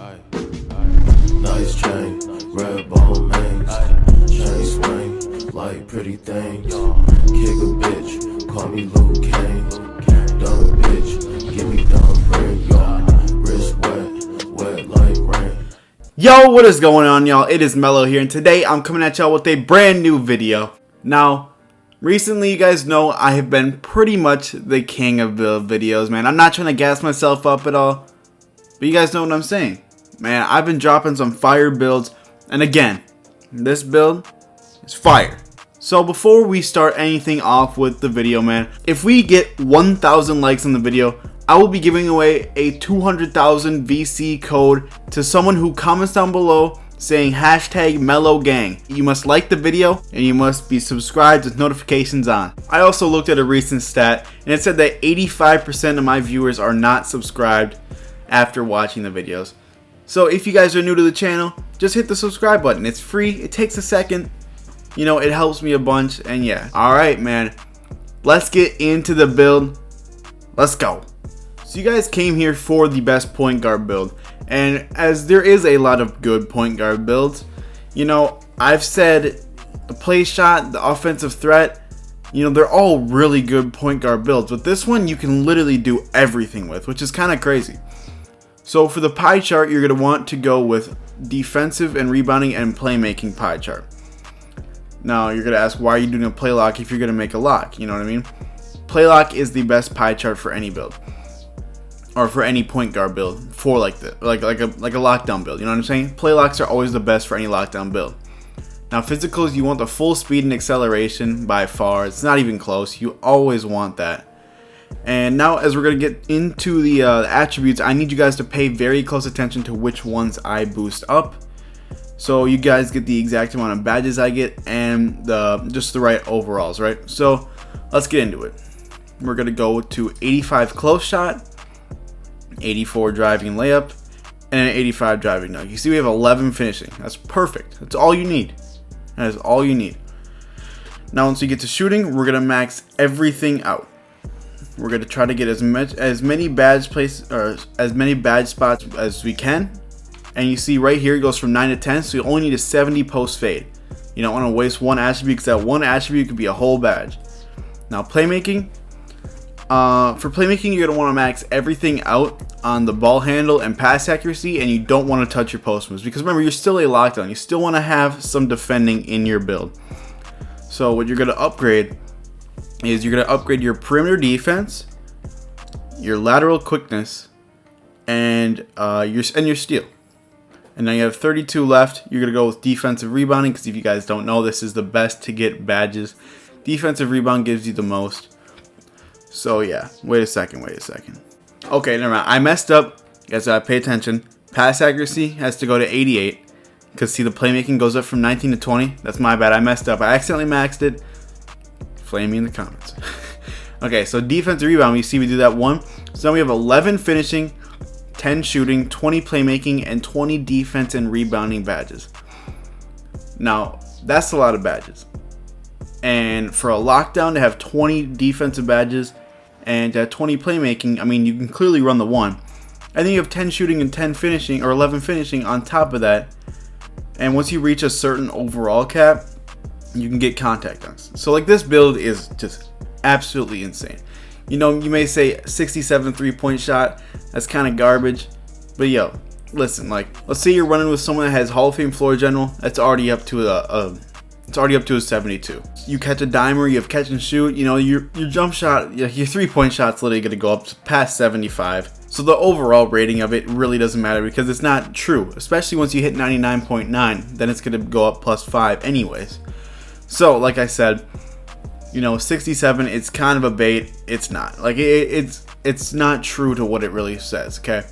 Nice chain, red bone mains, chain swing, like pretty things. Kick a bitch, call me Luke Kane. Dumb bitch, give me dumb ring, y'all. Wrist wet like rain. Yo, what is going on, y'all? It is Melo here, and today I'm coming at y'all with a brand new video. Now, recently, you guys know I have been pretty much the king of build videos, man. I'm not trying to gas myself up at all, but you guys know what I'm saying. Man, I've been dropping some fire builds, and again, this build is fire. So before we start anything off with the video, man, if we get 1,000 likes on the video, I will be giving away a 200,000 VC code to someone who comments down below saying hashtag #MeloGang. You must like the video and you must be subscribed with notifications on. I also looked at a recent stat and it said that 85% of my viewers are not subscribed after watching the videos. So if you guys are new to the channel, just hit the subscribe button. It's free, it takes a second, you know, it helps me a bunch, and yeah. Alright, man, let's get into the build. Let's go. So you guys came here for the best point guard build, and as there is a lot of good point guard builds, you know, I've said the play shot, the offensive threat, you know, they're all really good point guard builds, but this one you can literally do everything with, which is kind of crazy. So for the pie chart, you're going to want to go with defensive and rebounding and playmaking pie chart. Now you're going to ask, why are you doing a play lock if you're going to make a lock? You know what I mean? Play lock is the best pie chart for any build, or for any point guard build, for like a lockdown build. You know what I'm saying? Play locks are always the best for any lockdown build. Now physicals, you want the full speed and acceleration by far. It's not even close. You always want that. And now as we're going to get into the attributes, I need you guys to pay very close attention to which ones I boost up, so you guys get the exact amount of badges I get and just the right overalls, right? So let's get into it. We're going to go to 85 close shot, 84 driving layup, and an 85 driving dunk. You see we have 11 finishing. That's perfect. That's all you need. That is all you need. Now once you get to shooting, we're going to max everything out. We're going to try to get as many badge spots as we can. And you see right here it goes from 9 to 10, so you only need a 70 post fade. You don't want to waste one attribute, because that one attribute could be a whole badge. Now playmaking. For playmaking, you're going to want to max everything out on the ball handle and pass accuracy, and you don't want to touch your post moves, because remember, you're still a lockdown. You still want to have some defending in your build. So what you're going to upgrade is you're going to upgrade your perimeter defense, your lateral quickness, and your steal. And now you have 32 left. You're going to go with defensive rebounding, because if you guys don't know, this is the best to get badges. Defensive rebound gives you the most. So yeah, wait a second. Okay, never mind. I messed up. You guys gotta pay attention. Pass accuracy has to go to 88, because see, the playmaking goes up from 19 to 20. That's my bad. I messed up. I accidentally maxed it. Flame me in the comments. Okay, so defensive rebound, you see we do that one. So now we have 11 finishing, 10 shooting, 20 playmaking, and 20 defense and rebounding badges. Now, that's a lot of badges. And for a lockdown to have 20 defensive badges and to have 20 playmaking, I mean, you can clearly run the one. And then you have 10 shooting and 10 finishing, or 11 finishing on top of that. And once you reach a certain overall cap, you can get contact dunks. So like, this build is just absolutely insane. You know, you may say 67 3-point shot, that's kind of garbage, but yo, listen, like, let's say you're running with someone that has Hall of Fame floor general, that's already up to a 72. You catch a dimer, you have catch and shoot, you know, your jump shot, your 3-point shot's literally going to go up past 75. So the overall rating of it really doesn't matter, because it's not true, especially once you hit 99.9, then it's going to go up +5 anyways. So like I said, you know, 67, it's kind of a bait. It's not. Like, it's not true to what it really says, okay?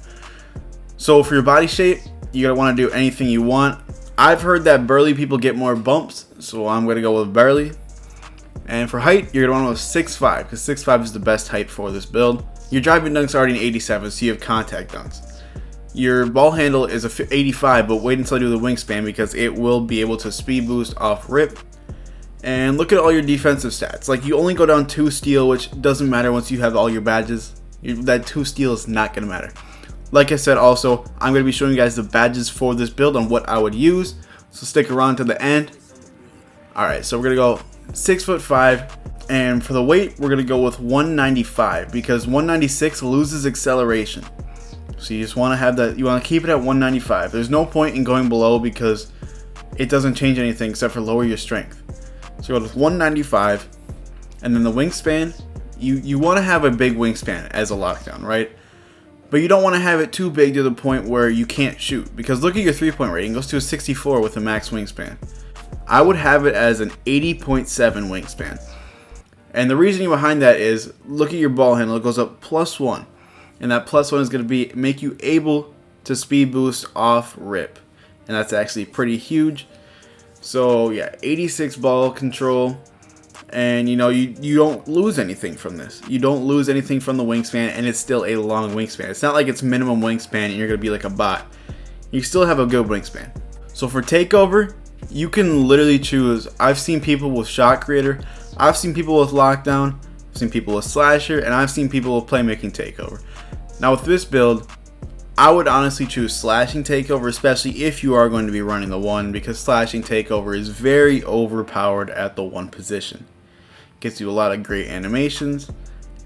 So for your body shape, you're going to want to do anything you want. I've heard that burly people get more bumps, so I'm going to go with burly. And for height, you're going to want to go with 6'5", because 6'5" is the best height for this build. Your driving dunk's already an 87, so you have contact dunks. Your ball handle is a 85, but wait until I do the wingspan, because it will be able to speed boost off rip. And look at all your defensive stats. Like, you only go down 2 steal, which doesn't matter once you have all your badges. That 2 steal is not going to matter. Like I said, also, I'm going to be showing you guys the badges for this build and what I would use. So stick around to the end. Alright, so we're going to go 6'5", and for the weight, we're going to go with 195 because 196 loses acceleration. So you just want to have that, you want to keep it at 195. There's no point in going below because it doesn't change anything except for lower your strength. So go with 195, and then the wingspan, you want to have a big wingspan as a lockdown, right? But you don't want to have it too big to the point where you can't shoot, because look at your 3-point rating, it goes to a 64 with a max wingspan. I would have it as an 80.7 wingspan. And the reasoning behind that is, look at your ball handle, it goes up +1. And that +1 is going to make you able to speed boost off rip. And that's actually pretty huge. So yeah, 86 ball control. And you know, you don't lose anything from this. You don't lose anything from the wingspan, and it's still a long wingspan. It's not like it's minimum wingspan and you're going to be like a bot. You still have a good wingspan. So for takeover, you can literally choose. I've seen people with shot creator, I've seen people with lockdown, I've seen people with slasher, and I've seen people with playmaking takeover. Now with this build, I would honestly choose slashing takeover, especially if you are going to be running the 1, because slashing takeover is very overpowered at the 1 position. Gets you a lot of great animations,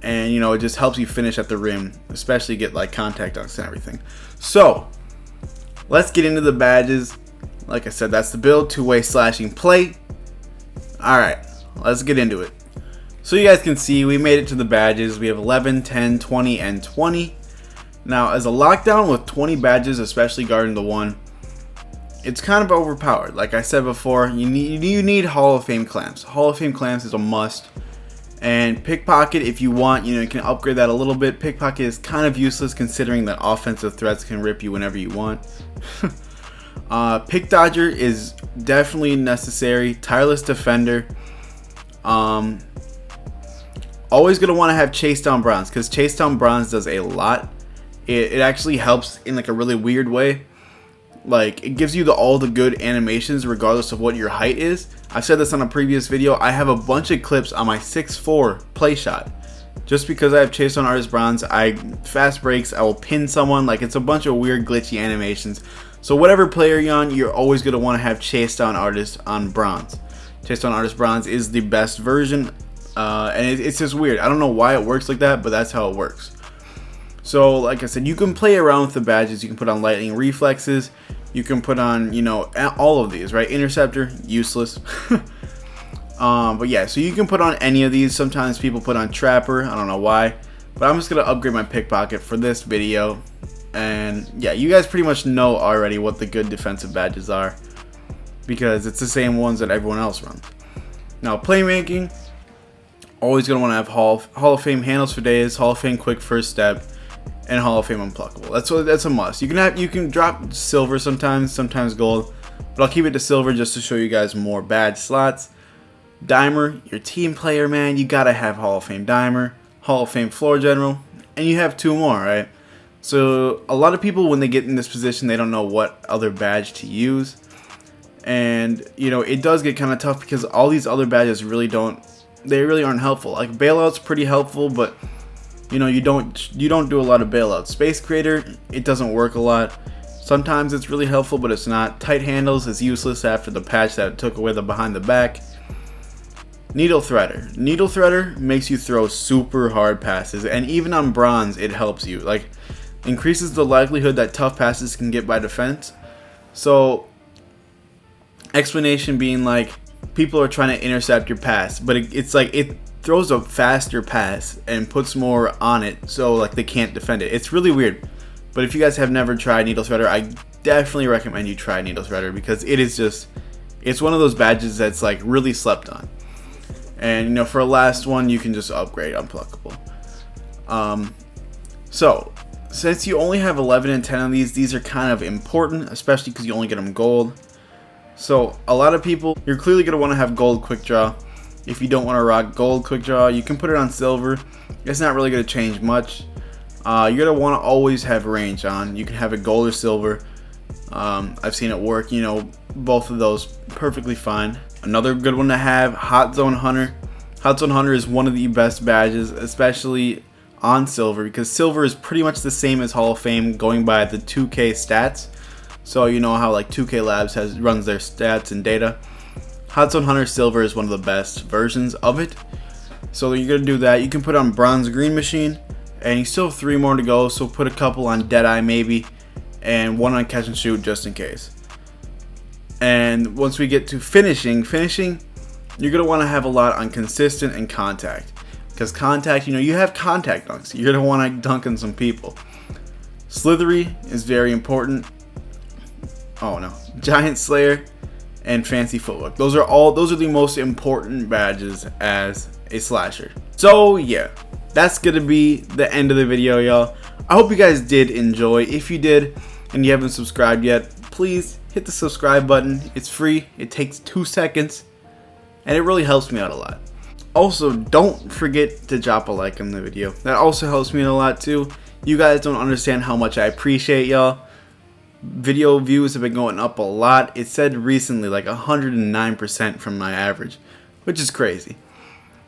and you know, it just helps you finish at the rim, especially get like contact dunks and everything. So let's get into the badges. Like I said, that's the build, 2-way slashing play. Alright, let's get into it. So you guys can see we made it to the badges. We have 11, 10, 20, and 20. Now as a lockdown with 20 badges, especially guarding the 1, it's kind of overpowered. Like I said before, you need Hall of Fame clamps. Hall of Fame clamps is a must. And pickpocket, if you want, you know, you can upgrade that a little bit. Pickpocket is kind of useless considering that offensive threats can rip you whenever you want. Pick dodger is definitely necessary. Tireless defender. Always gonna want to have chase down bronze, because chase down bronze does a lot. It actually helps in like a really weird way. Like, it gives you all the good animations regardless of what your height is. I've said this on a previous video. I have a bunch of clips on my 6'4" play shot. Just because I have chase down artist bronze, fast breaks, I will pin someone. Like, it's a bunch of weird glitchy animations. So whatever player you're on, you're always going to want to have chase down artist on bronze. Chase down artist bronze is the best version. And it's just weird. I don't know why it works like that, but that's how it works. So like I said, you can play around with the badges. You can put on lightning reflexes. You can put on, you know, all of these, right? Interceptor, useless. But yeah, so you can put on any of these. Sometimes people put on trapper. I don't know why. But I'm just going to upgrade my pickpocket for this video. And yeah, you guys pretty much know already what the good defensive badges are, because it's the same ones that everyone else runs. Now playmaking, always going to want to have Hall of Fame handles for days, Hall of Fame quick first step, and Hall of Fame unpluckable. That's a must. You can drop silver sometimes gold, but I'll keep it to silver just to show you guys more badge slots. Dimer, your team player, man, you gotta have Hall of Fame Dimer, Hall of Fame floor general, and you have 2 more, right? So a lot of people, when they get in this position, they don't know what other badge to use, and you know, it does get kind of tough because all these other badges really aren't helpful. Like bailout's pretty helpful, but you know, you don't do a lot of bailouts. Space creator, it doesn't work a lot. Sometimes it's really helpful, but it's not. Tight handles is useless after the patch that took away the behind the back. Needle threader. Needle threader makes you throw super hard passes, and even on bronze it helps you. Like, increases the likelihood that tough passes can get by defense. So explanation being, like, people are trying to intercept your pass, but it's like it throws a faster pass and puts more on it, so like they can't defend it. It's really weird. But if you guys have never tried Needle Threader, I definitely recommend you try Needle Threader, because it's one of those badges that's like really slept on. And you know, for a last one, you can just upgrade Unpluckable. So since you only have 11 and 10 of these are kind of important, especially because you only get them gold. So a lot of people, you're clearly going to want to have gold quick draw. If you don't want to rock gold quick draw, you can put it on silver. It's not really going to change much. You're going to want to always have range on. You can have it gold or silver. I've seen it work, you know, both of those perfectly fine. Another good one to have, Hot Zone Hunter. Hot Zone Hunter is one of the best badges, especially on silver because silver is pretty much the same as Hall of Fame going by the 2K stats. So you know how like 2K Labs runs their stats and data. Hot Zone Hunter Silver is one of the best versions of it. So you're gonna do that. You can put on Bronze Green Machine, and you still have 3 more to go. So put a couple on Deadeye maybe, and 1 on Catch and Shoot just in case. And once we get to finishing, you're gonna want to have a lot on Consistent and Contact, because Contact, you know, you have contact dunks. You're gonna want to dunk on some people. Slithery is very important. Oh no, Giant Slayer and Fancy Footwork. Those are the most important badges as a slasher. So yeah, that's gonna be the end of the video, y'all. I hope you guys did enjoy. If you did and you haven't subscribed yet, please hit the subscribe button. It's free. It takes 2 seconds and it really helps me out a lot. Also, don't forget to drop a like on the video. That also helps me a lot too. You guys don't understand how much I appreciate y'all. Video views have been going up a lot. It said recently like 109% from my average, which is crazy.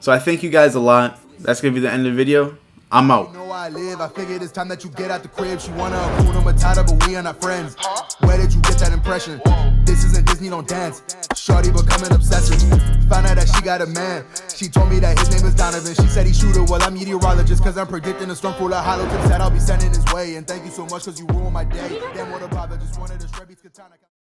So I thank you guys a lot. That's gonna be the end of the video. I'm out. You know where I live. I figured it's time that you get out the crib. She wanna Hakuna Matata, but we are not friends. Where did you get that impression? This isn't Disney, don't dance. Shorty becoming obsessive. Found out that she got a man. She told me that his name is Donovan. She said he shooter. Well, I'm meteorologist, cause I'm predicting a storm full of hollow tips that I'll be sending his way. And thank you so much, cause you ruined my day. Damn, what a bother. Just wanted to shred katana.